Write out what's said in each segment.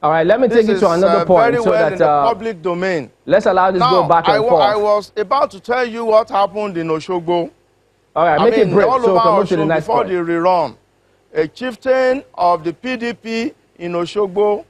All right, let me take you to another point very so well that in the public domain. Let's allow this go back and forth. I was about to tell you what happened in Oshogbo. All right, make it brief so we can move to the next before point. the rerun. A chieftain of the PDP in Oshogbo,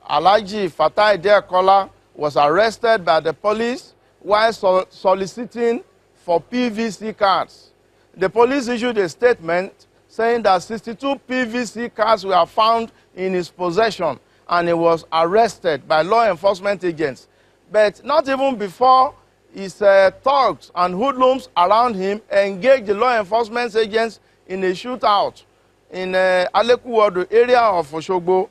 Alhaji Fatai Dekola, was arrested by the police while soliciting for PVC cards. The police issued a statement saying that 62 PVC cards were found in his possession and he was arrested by law enforcement agents. But not even before his thugs and hoodlums around him engaged the law enforcement agents in a shootout in Alekuwodo area of Oshogbo.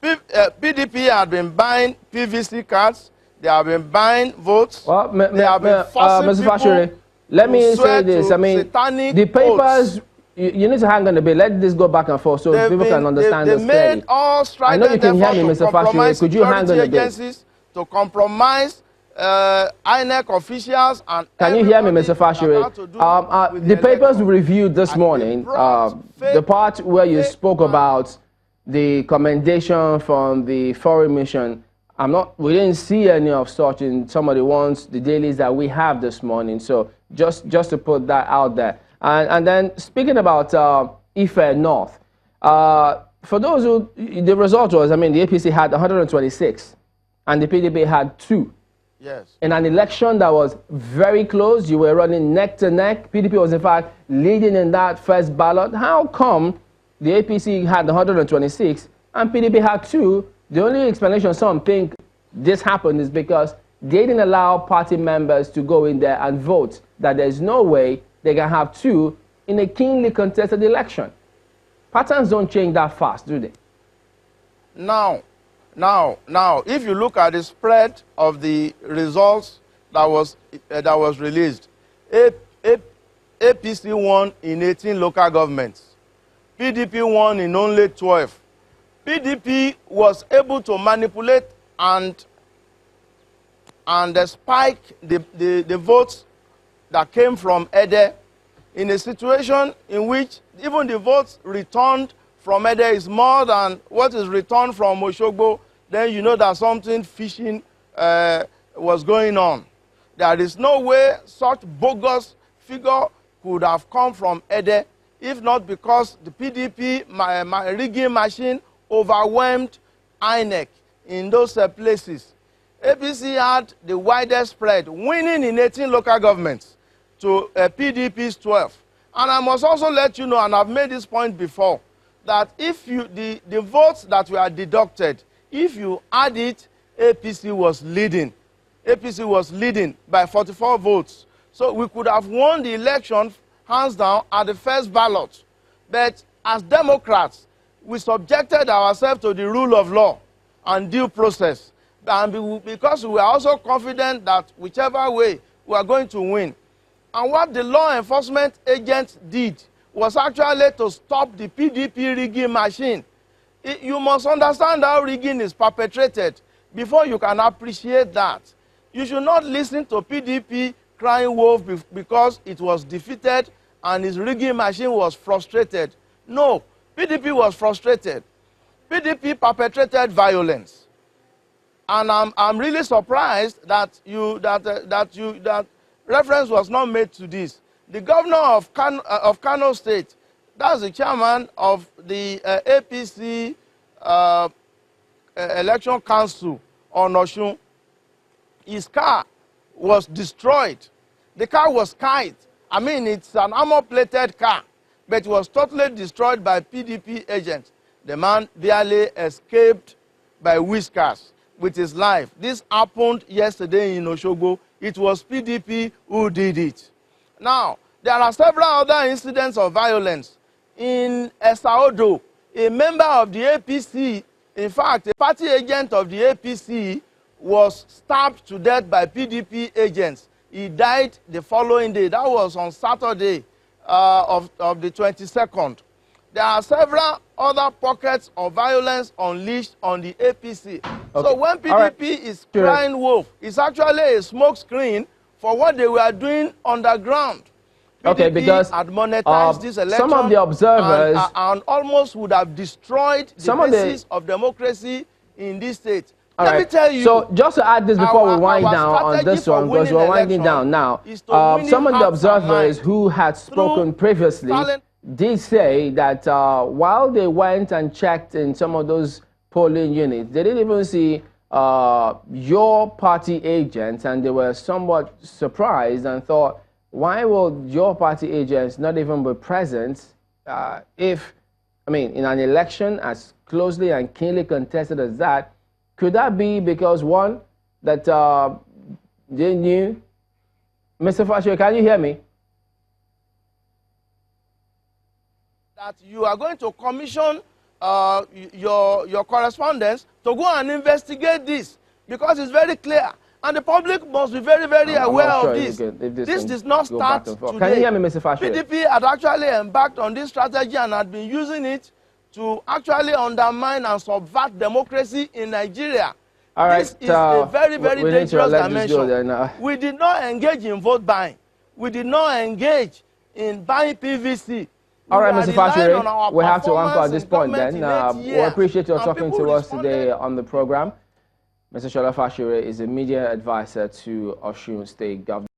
PDP had been buying PVC cards. They have been buying votes. Well, they have been forcing Mr. Fasure, let me say this. I mean, the papers, you need to hang on a bit. Let this go back and forth so people can understand this clearly. They made all I know you can hear me, Mr. Fasure. Could you hang on a bit? To compromise INEC officials and can you hear me, Mr. Fasure? The papers we reviewed this morning, the part where you spoke about the commendation from the foreign mission, we didn't see any of such in some of the dailies that we have this morning. So just to put that out there. And then speaking about Ife North, for those who, the result was, I mean, the APC had 126 and the PDP had 2. Yes. In an election that was very close, you were running neck to neck. PDP was in fact leading in that first ballot. How come the APC had 126 and PDP had 2? The only explanation some think this happened is because they didn't allow party members to go in there and vote, that there's no way they can have 2 in a keenly contested election. Patterns don't change that fast, do they? Now, if you look at the spread of the results that was released, APC won in 18 local governments. PDP won in only 12. PDP was able to manipulate and spike the votes that came from Ede in a situation in which even the votes returned from Ede is more than what is returned from Oshogbo. Then you know that something fishy was going on. There is no way such bogus figure could have come from Ede, if not because the PDP rigging machine overwhelmed INEC in those places. APC had the widest spread, winning in 18 local governments to PDP's 12. And I must also let you know, and I've made this point before, that if the votes that were deducted, if you add it, APC was leading. APC was leading by 44 votes. So we could have won the election hands down at the first ballot. But as Democrats, we subjected ourselves to the rule of law and due process. And because we are also confident that whichever way we are going to win. And what the law enforcement agents did was actually to stop the PDP rigging machine. You must understand how rigging is perpetrated before you can appreciate that. You should not listen to PDP crying wolf because it was defeated and his rigging machine was frustrated. No, PDP was frustrated. PDP perpetrated violence. And I'm really surprised that that reference was not made to this. The governor of Kano State, that's the chairman of the APC election council on Oshun, his car was destroyed. The car was kite. I mean, it's an armor-plated car, but it was totally destroyed by PDP agents. The man barely escaped by whiskers with his life. This happened yesterday in Oshogbo. It was PDP who did it. Now, there are several other incidents of violence. In Esaodo, a member of the APC, in fact, a party agent of the APC, was stabbed to death by PDP agents. He died the following day. That was on Saturday of the 22nd. There are several other pockets of violence unleashed on the APC. Okay. So when PDP is crying wolf, it's actually a smoke screen for what they were doing underground. PDP because had monetized this election, some of the observers and almost would have destroyed the basis of democracy in this state. All Let right. me tell you. So just to add this before we wind down on this one, because we're winding down now. Some of the observers who had spoken previously did say that while they went and checked in some of those polling units, they didn't even see your party agents, and they were somewhat surprised and thought, why will your party agents not even be present if, I mean, in an election as closely and keenly contested as that? Could that be because, one, that they knew? Mr. Fasure, can you hear me? That you are going to commission your correspondents to go and investigate this, because it's very clear. And the public must be very, very aware of this. This does not start today. Can you hear me, Mr. Fasure? PDP had actually embarked on this strategy and had been using it to actually undermine and subvert democracy in Nigeria. All right, this is a very, very dangerous dimension. We did not engage in vote buying. We did not engage in buying PVC. All right, Mr. Fasure, we have to anchor at this point then. We appreciate your talking to us today on the program. Mr. Sola Fasure is a media advisor to Osun State Government.